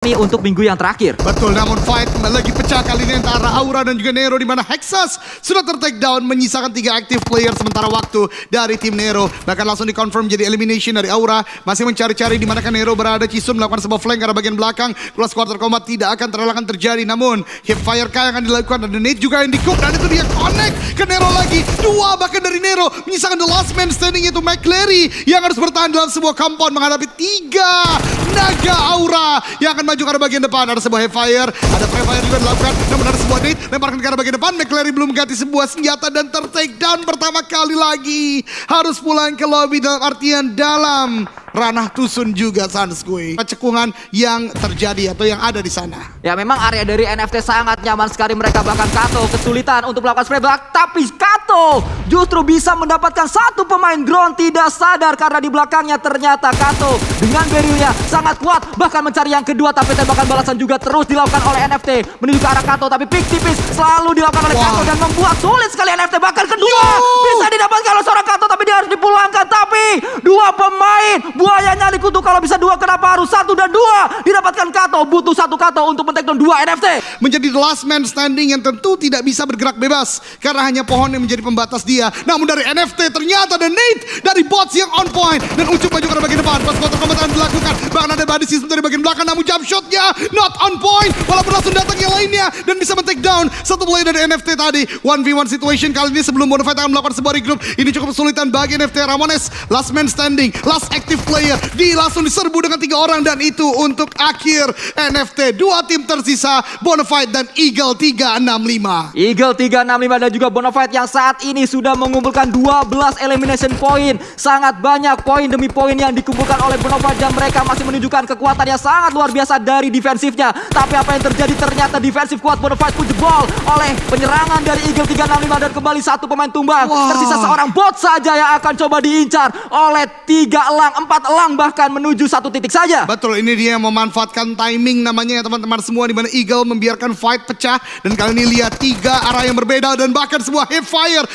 ini untuk minggu yang terakhir. Betul, namun fight lagi pecah kali ini antara Aura dan juga Nero, di mana Hexas sudah ter-take down menyisakan 3 active player, sementara waktu dari tim Nero bahkan langsung di-confirm jadi elimination dari Aura. Masih mencari-cari di manakah Nero berada. Cisun melakukan sebuah flank ke arah bagian belakang. Close quarter combat tidak akan terelakkan terjadi, namun hipfire K yang akan dilakukan dan Nate juga yang di-cook, dan itu dia connect ke Nero lagi. 2 bahkan dari Nero menyisakan the last man standing, yaitu McClary yang harus bertahan dalam sebuah compound menghadapi 3 naga Aura yang akan maju ke arah bagian depan. Ada sebuah hipfire, ada fire juga dilakukan, namun ada sebuah Nate lemparkan ke arah bagian depan. McClary belum ganti sebuah senjata dan ter-take down pertama kali lagi. Harus pulang ke lobby dalam artian dalam ranah Tusun juga Sanskui. Cekungan yang terjadi atau yang ada di sana. Ya memang area dari NFT sangat nyaman sekali mereka, bahkan Kato kesulitan untuk melakukan spray back, tapi Kato justru bisa mendapatkan satu pemain ground tidak sadar karena di belakangnya ternyata Kato dengan barriernya sangat kuat, bahkan mencari yang kedua, tapi tembakan balasan juga terus dilakukan oleh NFT menuju ke arah Kato, tapi pick tipis selalu dilakukan oleh Kato dan membuat sulit sekali NFT, bahkan kedua bisa didapatkan oleh seorang Kato, tapi dia harus dipulangkan. Tapi 2 pemain buayanya dikutuk, kalau bisa 2 kenapa harus 1 dan 2 didapatkan Kato, butuh 1 Kato untuk men-take down 2 NFT. Menjadi the last man standing yang tentu tidak bisa bergerak bebas karena hanya pohon yang menjadi pembatas dia. Namun dari NFT ternyata ada Nate dari bots yang on point dan Ucup maju ke arah bagian depan. Pas quarter combat akan dilakukan, bahkan ada body system dari bagian belakang, namun jump shotnya not on point walaupun langsung datang yang lainnya dan bisa men-take down satu player dari NFT tadi. 1v1 situation kali ini sebelum Bonafide akan melakukan sebuah regroup. Ini cukup kesulitan bagi NFT. Ramones last man standing, last active player, langsung diserbu dengan 3 orang, dan itu untuk akhir NFT. 2 tim tersisa, Bonafide dan Eagle 365. Eagle 365 dan juga Bonafide yang saat ini sudah mengumpulkan 12 elimination point. Sangat banyak poin demi poin yang dikumpulkan oleh Bonafide dan mereka masih menunjukkan kekuatan yang sangat luar biasa dari defensifnya. Tapi apa yang terjadi, ternyata defensif kuat Bonafide pun jebol oleh penyerangan dari Eagle 365 dan kembali 1 pemain tumbang. Tersisa seorang bot saja yang akan coba diincar oleh 3 elang, 4 elang bahkan menuju 1 titik saja. Betul, ini dia yang memanfaatkan timing namanya ya teman-teman semua, di mana Eagle membiarkan fight pecah dan kali ini lihat 3 arah yang berbeda dan bahkan sebuah hipfire.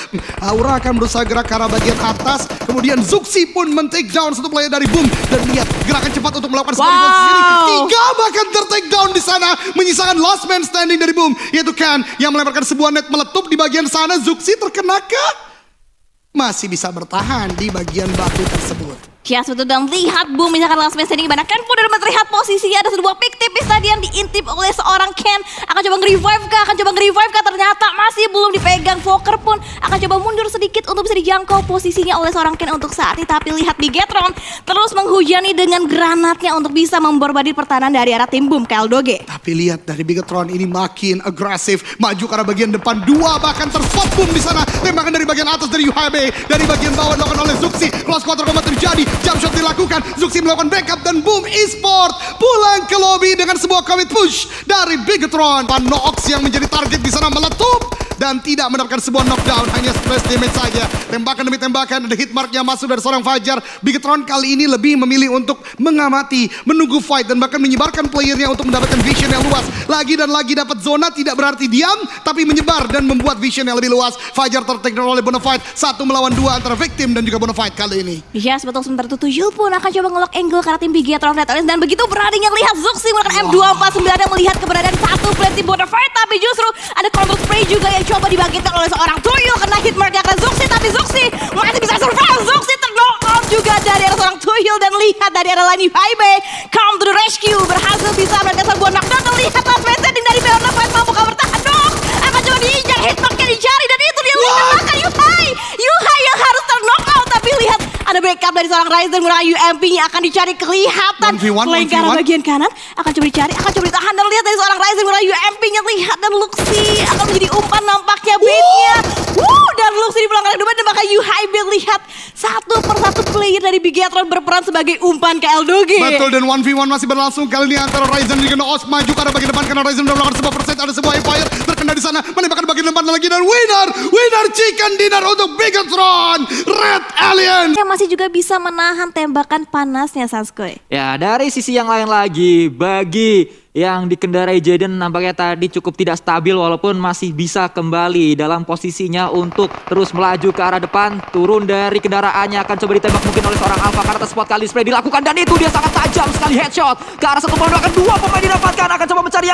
Aura akan berusaha gerak ke arah bagian atas, kemudian Zuxi pun men-take down 1 player dari Boom, dan lihat gerakan cepat untuk melakukan sebuah defense sendiri. 3 bahkan ter-take down di sana, menyisakan last man standing dari Boom, yaitu Ken yang melemparkan sebuah net meletup di bagian sana. Zuxi terkenakah? Masih bisa bertahan di bagian batu tersebut. Yes, betul, dan lihat Boom misalkan last man standing, gimana Ken pun udah terlihat posisinya. Ada sebuah pick tipis tadi yang diintip oleh seorang Ken. Akan coba nge-revive kah? Ternyata masih belum dipegang. Fokker pun akan coba mundur sedikit untuk bisa dijangkau posisinya oleh seorang Ken untuk saat ini. Tapi lihat Bigetron terus menghujani dengan granatnya untuk bisa memborbardir pertahanan dari arah tim Boom, KLDOG. Tapi lihat dari Bigetron ini makin agresif, maju ke arah bagian depan. 2 bahkan terspot Boom di sana. Tembakan dari bagian atas dari UHB, dari bagian bawah dilakukan oleh Zuxi. Close quarter combat terjadi. Jump shot dilakukan, Zuxi melakukan backup dan Boom Esport pulang ke lobby dengan sebuah commit push dari Bigetron. Noox yang menjadi target di sana meletup dan tidak mendapatkan sebuah knockdown, hanya splash damage saja. Tembakan demi tembakan, ada hit mark yang masuk dari seorang Fajar. Bigetron kali ini lebih memilih untuk mengamati, menunggu fight dan bahkan menyebarkan playernya untuk mendapatkan vision yang luas. Lagi dan lagi dapat zona tidak berarti diam, tapi menyebar dan membuat vision yang lebih luas. Fajar ter-take down oleh Bonafide, 1 melawan 2 antara victim dan juga Bonafide kali ini. Yes, betul, sementara itu Tuyul pun akan coba ngelok angle karena tim Bigetron Red Alliance, dan begitu beraninya lihat Zuxi menggunakan M249 yang melihat keberadaan 1 play tim Bonafide, tapi justru ada counter spray juga yang coba dibangkitkan oleh seorang Tuyul, kena hit mark akan Zuxi, tapi Zuxi masih bisa survive. Zuxi ter-knock out juga dari arah seorang Tuyul, dan lihat dari arah lain Highway come to the rescue, berhasil bisa melakukan sebuah knockdown. Dan lihat last man standing dari Bonafide mampukah bertahan dong, akan coba diinjak, hit marknya dicari, dan itu dia lihat maka Yuhai yang harus ter-knock out. Tapi lihat ada backup dari seorang Ryzen menggunakan UMP-nya, akan dicari, kelihatan flank ke arah bagian kanan akan coba dicari, akan coba ditahan, dan lihat dari seorang Ryzen menggunakan UMP-nya, lihat, dan Luxi akan menjadi umpan nampaknya baitnya. Dan Luxi di belakang depan, dan bahkan Yuhai lihat 1 per 1 player dari Bigetron berperan sebagai umpan ke KLDOG. Betul, dan 1v1 masih berlangsung kali ini antara Ryzen dan Noox. Maju ke arah bagian depan karena Ryzen sudah melakukan sebuah perset, ada sebuah fire terkena di sana, menembakkan bagian depan lagi, dan winner chicken dinner untuk Bigetron Red Alliance yang masih juga bisa menahan tembakan panasnya, Sanskui. Ya, dari sisi yang lain lagi, bagi yang dikendarai Jaden nampaknya tadi cukup tidak stabil, walaupun masih bisa kembali dalam posisinya untuk terus melaju ke arah depan. Turun dari kendaraannya, akan coba ditembak mungkin oleh seorang Alpha karena spot kali spray dilakukan, dan itu dia sangat tajam sekali headshot ke arah 1 pemain, akan 2 pemain didapat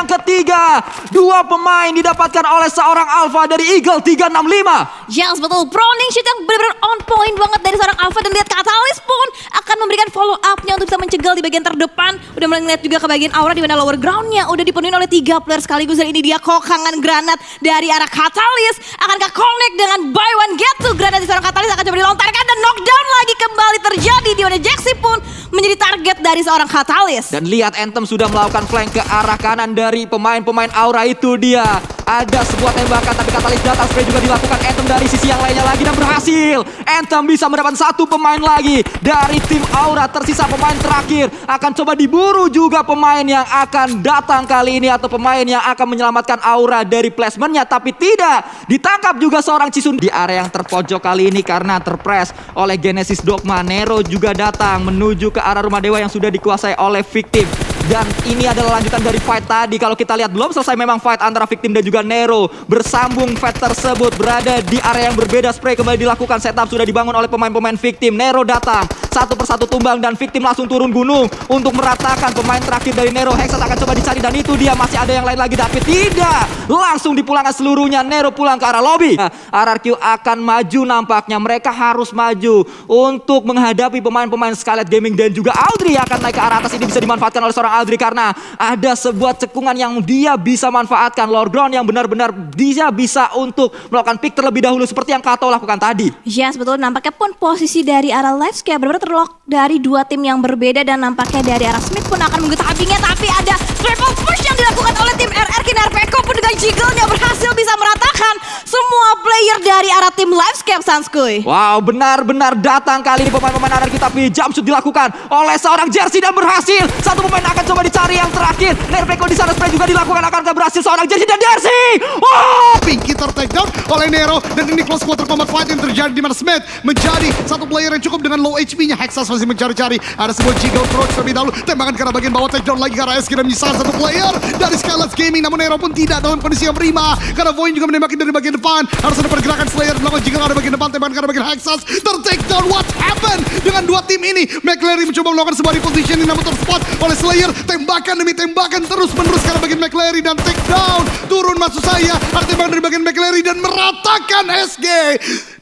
yang ketiga. Dua pemain didapatkan oleh seorang Alpha dari Eagle 365. Yes, betul. Proning shoot yang benar-benar on point banget dari seorang Alpha. Dan lihat Katalis pun akan memberikan follow up-nya untuk bisa mencegah di bagian terdepan. Udah mulai ngeliat juga ke bagian Aura di mana lower ground-nya udah dipenuhi oleh 3 player sekaligus. Dan ini dia kokangan granat dari arah Katalis. Akankah connect dengan buy one get two? Granat di seorang Katalis akan coba dilontarkan dan knockdown lagi kembali terjadi. Di mana Jaxi pun menjadi target dari seorang Katalis. Dan lihat Anthem sudah melakukan flank ke arah kanan dari pemain-pemain Aura. Itu dia. Ada sebuah tembakan tapi Katalis datang, spray juga dilakukan Anthem dari sisi yang lainnya lagi dan berhasil. Anthem bisa mendapatkan satu pemain lagi dari tim Aura. Tersisa pemain terakhir, akan coba diburu juga pemain yang akan datang kali ini atau pemain yang akan menyelamatkan Aura dari placementnya, tapi tidak ditangkap juga seorang Cisun di area yang terpojok kali ini karena terpress oleh Genesis Dogma. Nero juga datang menuju ke arah rumah dewa yang sudah dikuasai oleh Victim. Dan ini adalah lanjutan dari fight tadi. Kalau kita lihat belum selesai memang fight antara Victim dan juga Nero. Bersambung fight tersebut berada di area yang berbeda. Spray kembali dilakukan. Setup sudah dibangun oleh pemain-pemain Victim. Nero datang satu persatu tumbang dan Victim langsung turun gunung untuk meratakan pemain terakhir dari Nero. Hexat akan coba dicari dan itu dia, masih ada yang lain lagi tapi tidak. Langsung dipulangkan seluruhnya. Nero pulang ke arah lobby. RRQ akan maju nampaknya. Mereka harus maju untuk menghadapi pemain-pemain Scarlet Gaming dan juga Audrey akan naik ke arah atas. Ini bisa dimanfaatkan oleh seorang Audrey karena ada sebuah cekungan yang dia bisa manfaatkan. Lower ground yang benar-benar dia bisa untuk melakukan pick terlebih dahulu seperti yang Kato lakukan tadi. Yes, betul. Nampaknya pun posisi dari arah Livescape benar-benar terlock dari dua tim yang berbeda. Dan nampaknya dari arah Smith pun akan mengikuti tappingnya. Tapi ada triple push yang dilakukan oleh tim RR. Kinarpeko pun dengan jiggle-nya berhasil bisa meratakan semua player dari arah tim Livescape, Sanskuy. Wow, benar-benar datang kali ini pemain-pemain RRQ, tapi jump shoot dilakukan oleh seorang Jersey dan berhasil. Satu pemain akan coba dicari yang terakhir. Nerpeko di sana, spray juga dilakukan, akan berhasil seorang Jersey dan Jersey. Wow! Pinky take down oleh Nero dan ini close quarter combat fight yang terjadi di mana Smith menjadi satu player yang cukup dengan low HP-nya. Hexas masih mencari-cari. Ada sebuah jiggle approach terlebih dahulu. Tembakan ke arah bagian bawah, take down lagi ke arah SK dan menyisahkan satu player dari Scarlet Gaming. Namun Nero pun tidak dalam kondisi yang prima karena Void juga menembaki dari bagian depan. Harus ada pergerakan Slayer melakukan jiggle ke arah bagian depan. Tembakan ke arah bagian Hexas ter-take down. What happened dengan dua tim ini? McClary mencoba melakukan sebuah repositioning namun terspot oleh Slayer. Tembakan demi tembakan terus-menerus ke arah bagian McClary dan take down. Turun maksud saya. Ada tembakan dari bagian McClary dan meratakan SG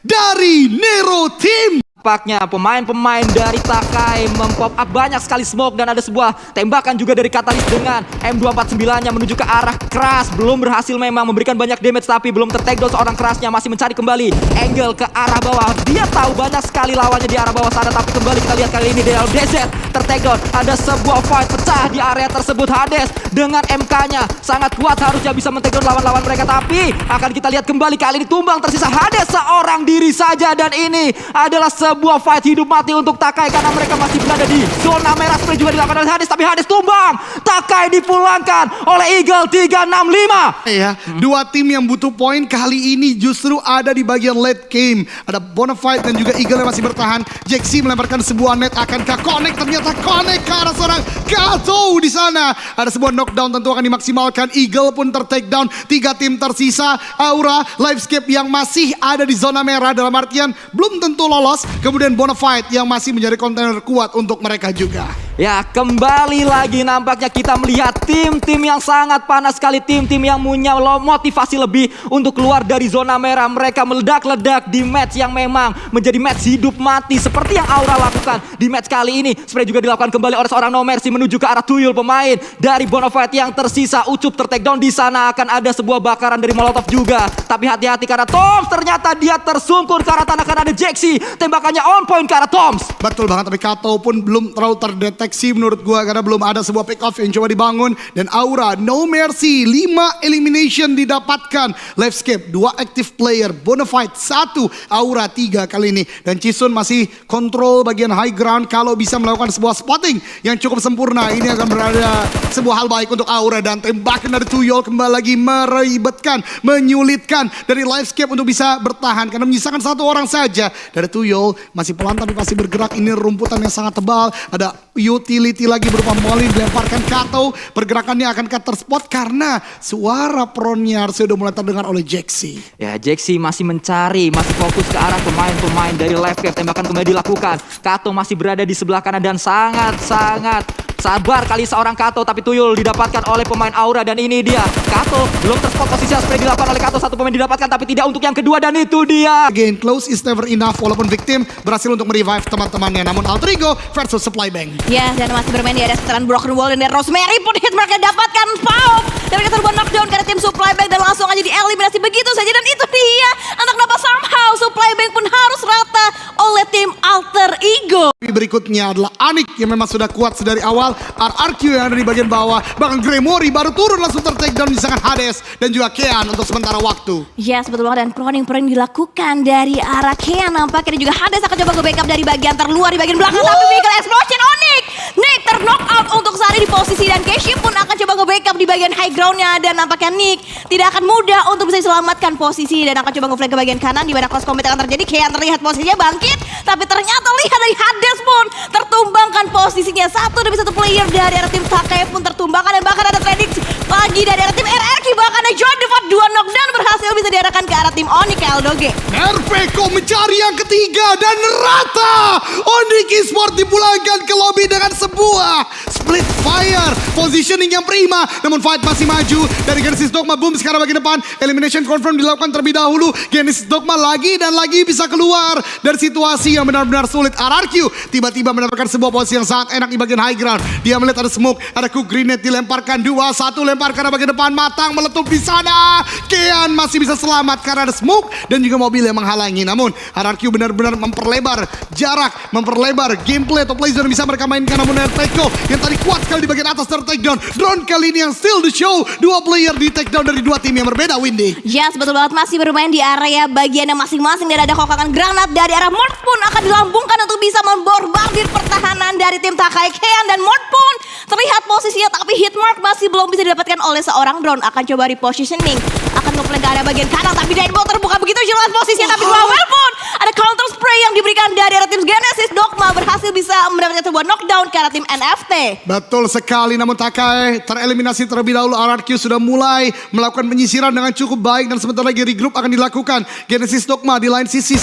dari Nero Team. Nampaknya pemain-pemain dari Takai mempop up banyak sekali smoke dan ada sebuah tembakan juga dari Katalis dengan M249-nya menuju ke arah Crash. Belum berhasil memang memberikan banyak damage tapi belum ter-takedown seorang Crash-nya, masih mencari kembali angle ke arah bawah. Dia tahu banyak sekali lawannya di arah bawah sana tapi kembali kita lihat kali ini di dalam DZ ter-takedown. Ada sebuah fight pecah di area tersebut. Hades dengan MK-nya sangat kuat, harusnya bisa men-takedown lawan-lawan mereka tapi akan kita lihat kembali kali ini tumbang. Tersisa Hades seorang diri saja dan ini adalah sebuah fight hidup mati untuk Takai karena mereka masih berada di zona merah. Spray juga dilakukan oleh Hades tapi Hades tumbang. Takai dipulangkan oleh Eagle 365. Ya, dua tim yang butuh poin kali ini justru ada di bagian late game. Ada Bonafide dan juga Eagle yang masih bertahan. Jaxi melemparkan sebuah net, akankah connect? Ternyata connect ke arah seorang Kato di sana. Ada sebuah knockdown tentu akan dimaksimalkan. Eagle pun ter-take down. 3 tim tersisa. Aura, Livescape yang masih ada di zona merah dalam artian belum tentu lolos. Kemudian Bonafide yang masih menjadi kontainer kuat untuk mereka juga. Ya, kembali lagi nampaknya kita melihat tim-tim yang sangat panas sekali. Tim-tim yang punya motivasi lebih untuk keluar dari zona merah. Mereka meledak-ledak di match yang memang menjadi match hidup mati seperti yang Aura lakukan di match kali ini. Spray juga dilakukan kembali oleh seorang No Mercy menuju ke arah Tuyul. Pemain dari Bonafide yang tersisa. Ucup ter-takedown di sana, akan ada sebuah bakaran dari Molotov juga. Tapi hati-hati karena Toms ternyata dia tersungkur ke arah tanah karena ada Jaxi. Tembakannya on point ke arah Toms. Betul banget, tapi Kato pun belum terlalu terdeteksi menurut gua karena belum ada sebuah pick off yang coba dibangun. Dan Aura, No Mercy, 5 elimination didapatkan. Livescape, 2 active player, Bonafide 1, Aura 3 kali ini. Dan Cisun masih kontrol bagian high ground. Kalau bisa melakukan sebuah spotting yang cukup sempurna, ini akan berada sebuah hal baik untuk Aura. Dan tembakan dari Tuyol kembali lagi meribetkan, menyulitkan dari Livescape untuk bisa bertahan karena menyisakan 1 orang saja. Dari Tuyol masih pelan tapi pasti bergerak. Ini rumputan yang sangat tebal. Ada utility lagi berupa Molly dilemparkan Kato. Pergerakannya akan terspot karena suara Pronyar sudah mulai terdengar oleh Jaxi. Ya, Jaxi masih mencari, masih fokus ke arah pemain-pemain dari Livescape. Tembakan kembali dilakukan. Kato masih berada di sebelah kanan dan sangat-sangat Sabar kali seorang Kato, tapi tuyul didapatkan oleh pemain Aura. Dan ini dia, Kato belum terspot posisi yang spray dilakukan oleh Kato. Satu pemain didapatkan tapi tidak untuk yang kedua, dan itu dia. Again, close is never enough walaupun victim berhasil untuk merevive teman-temannya. Namun Alter Ego versus Supply Bank. Ya, dan masih bermain di area sekitaran Broken Wall, dan dari Rosemary pun hit mereka dapatkan Pau. Dan mereka terbuat knockdown karena tim Supply Bank dan langsung aja dieliminasi begitu saja. Dan itu dia, anak kenapa somehow Supply Bank pun harus rata oleh tim Alter Ego. Berikutnya adalah Anik yang memang sudah kuat sedari awal. RRQ yang ada di bagian bawah. Bahkan Gremory baru turun langsung ter-takedown misalkan Hades dan juga Kean untuk sementara waktu. Ya, betul banget, dan proning dilakukan dari arah Kean. Nampaknya juga Hades akan coba nge-backup dari bagian terluar di bagian belakang. Tapi vehicle explosion Onyx. Nick ter-knock out untuk saat ini di posisi, dan Keshi pun akan coba nge-backup di bagian high groundnya. Dan nampaknya Nick tidak akan mudah untuk bisa diselamatkan posisi dan akan coba nge-flank ke bagian kanan di mana close combat akan terjadi. Kean terlihat posisinya bangkit, tapi ternyata lihat dari Hades pun tertumbangkan posisinya. Satu demi satu player dari arah tim Sakai pun tertumbangkan, dan bahkan ada trading lagi dari arah tim RRQ. Bahkan ada John Devot 2 knockdown berhasil bisa diarahkan ke arah tim Onyx Eldoge. Nerfeko mencari yang ketiga dan rata. Onyx Esports dipulangkan ke lobby dengan sebuah split fire. Positioning yang prima, namun fight masih maju. Dari Genesis Dogma boom sekarang bagian depan. Elimination confirm dilakukan terlebih dahulu. Genesis Dogma lagi dan lagi bisa keluar dari situasi yang benar-benar sulit. RRQ tiba-tiba mendapatkan sebuah posisi yang sangat enak di bagian high ground. Dia melihat ada smoke, ada cook grenade dilemparkan 2-1, lempar karena bagian depan matang meletup di sana. Kean masih bisa selamat karena ada smoke dan juga mobil yang menghalangi. Namun RRQ benar-benar memperlebar jarak, memperlebar gameplay atau play zone yang bisa mereka mainkan. Namun Nerfeko yang tadi kuat sekali di bagian atas ter-takedown. Drone kali ini yang still the show. Dua player di takedown dari dua tim yang berbeda, Windy. Yes, betul banget, masih bermain di area bagiannya masing-masing, dan ada kokakan granat dari arah Mort pun akan dilambungkan untuk bisa memborbardir pertahanan dari tim Takai. Kean dan Mort pun terlihat posisinya, tapi hit mark masih belum bisa didapatkan oleh seorang drone. Akan coba repositioning, akan nge-flank ke area bagian kanan, tapi Dainbo terbuka begitu jelas posisinya. Tapi Wawel pun ada counter spray yang diberikan dari arah tim Genesis Dogma, berhasil bisa mendapatkan sebuah knockdown ke arah tim NFT. Betul sekali, namun Takai tereliminasi terlebih dahulu. RRQ sudah mulai melakukan penyisiran dengan cukup baik dan sebentar lagi regroup akan dilakukan. Genesis Dogma di lain sisi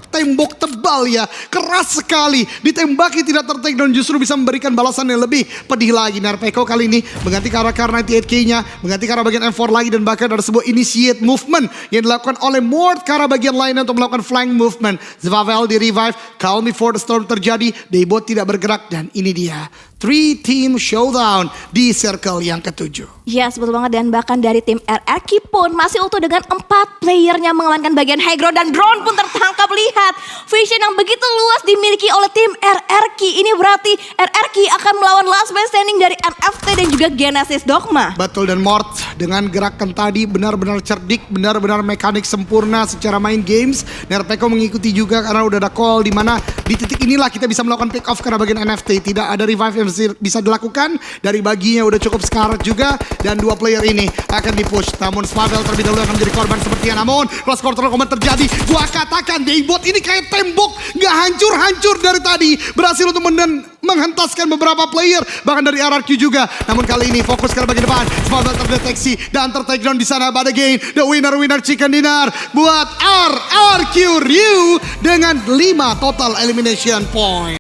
tembok tebal ya, keras sekali, ditembaki tidak ter-takedown, justru bisa memberikan balasan yang lebih pedih lagi. Nerfeko kali ini mengganti ke arah 98K-nya, mengganti ke arah bagian M4 lagi, dan bahkan ada sebuah initiate movement yang dilakukan oleh Mort ke arah bagian lainnya untuk melakukan flank movement. Zvavel di revive, Call Me For The Storm terjadi, Daybot tidak bergerak, dan ini dia 3-team showdown di circle yang ketujuh. Ya, betul banget, dan bahkan dari tim RRQ pun masih utuh dengan 4 playernya mengamankan bagian high ground, dan drone pun tertangkap. Lihat vision yang begitu luas dimiliki oleh tim RRQ. Ini berarti RRQ akan melawan last man standing dari NFT dan juga Genesis Dogma. Betul, dan Mort dengan gerakan tadi benar-benar cerdik, benar-benar mekanik sempurna secara main games. Nerfeko mengikuti juga karena udah ada call di mana di titik inilah kita bisa melakukan pick off karena bagian NFT. Tidak ada revive yang bisa dilakukan, dari baginya udah cukup sekarat juga, dan dua player ini akan dipush. Namun Swavel terlebih dahulu akan menjadi korban sepertinya. Namun close quarter combat terjadi. Gua katakan Daybot ini kayak tembok, nggak hancur-hancur dari tadi, berhasil untuk menghentaskan beberapa player, bahkan dari RRQ juga. Namun kali ini fokus ke bagian depan. Swavel terdeteksi dan ter-takedown di sana. But again, the winner chicken dinner buat RRQ Ryu dengan 5 total elimination point.